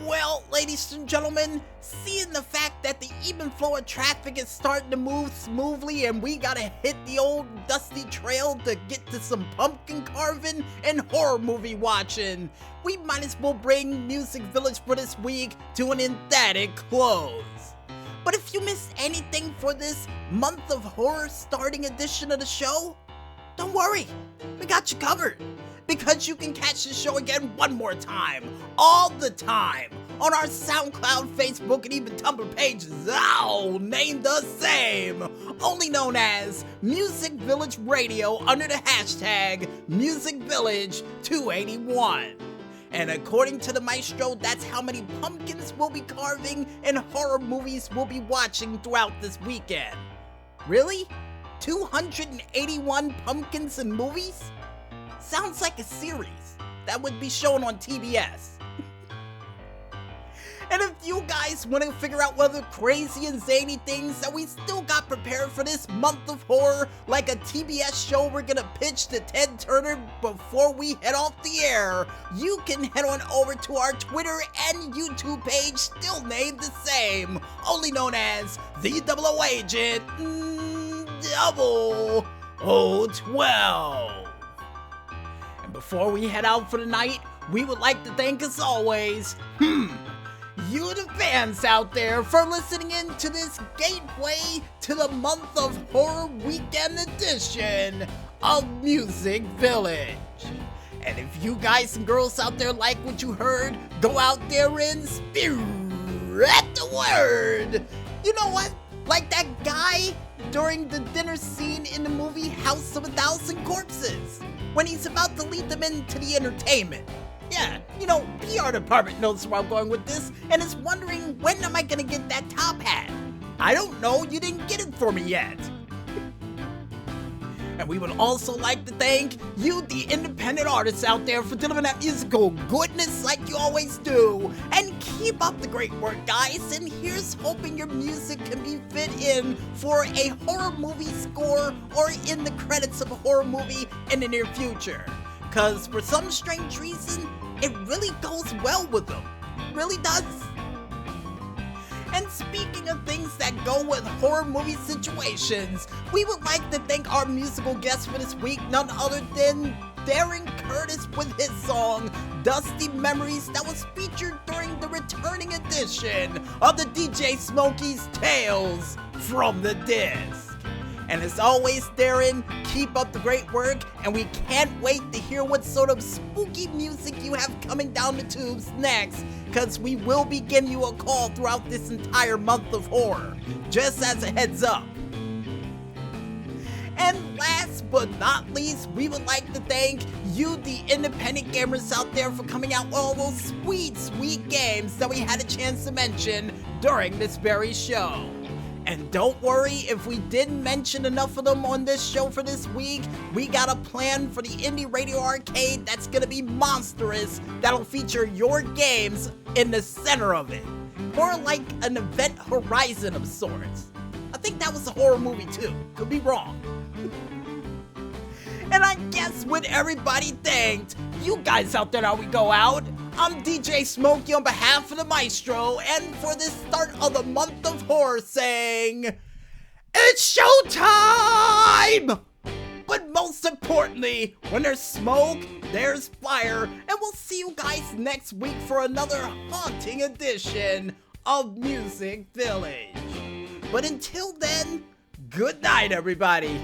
Well, ladies and gentlemen, seeing the fact that the even flow of traffic is starting to move smoothly and we gotta hit the old dusty trail to get to some pumpkin carving and horror movie watching, we might as well bring Music Village for this week to an emphatic close. But if you missed anything for this month of horror starting edition of the show, don't worry, we got you covered. Because you can catch the show again one more time, all the time, on our SoundCloud, Facebook, and even Tumblr pages, all named the same, only known as Music Village Radio under the hashtag MusicVillage281. And according to the maestro, that's how many pumpkins we'll be carving and horror movies we'll be watching throughout this weekend. Really? 281 pumpkins and movies? Sounds like a series that would be shown on TBS. And if you guys want to figure out what other crazy and zany things that we still got prepared for this month of horror, like a TBS show we're gonna pitch to Ted Turner before we head off the air, you can head on over to our Twitter and YouTube page, still named the same, only known as the Double O Agent 0012. Before we head out for the night, we would like to thank, as always, you the fans out there for listening in to this gateway to the month of horror weekend edition of Music Village. And if you guys and girls out there like what you heard, go out there and spread the word. You know what? Like that guy during the dinner scene in the movie House of a Thousand Corpses, when he's about to lead them into the entertainment. Yeah, you know, PR department knows where I'm going with this, and is wondering, when am I gonna get that top hat? I don't know, you didn't get it for me yet. And we would also like to thank you, the independent artists out there, for delivering that musical goodness like you always do. And keep up the great work, guys. And here's hoping your music can be fit in for a horror movie score or in the credits of a horror movie in the near future. Cause for some strange reason, it really goes well with them. It really does. And speaking of things that go with horror movie situations, we would like to thank our musical guest for this week, none other than Darren Curtis with his song, Dusty Memories, that was featured during the returning edition of the DJ Smokey's Tales from the Disc. And as always, Darren, keep up the great work, and we can't wait to hear what sort of spooky music you have coming down the tubes next, because we will be giving you a call throughout this entire month of horror, just as a heads up. And last but not least, we would like to thank you, the independent gamers out there, for coming out with all those sweet, sweet games that we had a chance to mention during this very show. And don't worry, if we didn't mention enough of them on this show for this week, we got a plan for the Indie Radio Arcade that's gonna be monstrous, that'll feature your games in the center of it. More like an event horizon of sorts. I think that was a horror movie too, could be wrong. And I guess with everybody thanked, you guys out there, now we go out. I'm DJ Smokey on behalf of the maestro, and for this start of the month of horror, saying, it's showtime! But most importantly, when there's smoke, there's fire, and we'll see you guys next week for another haunting edition of Music Village. But until then, good night, everybody.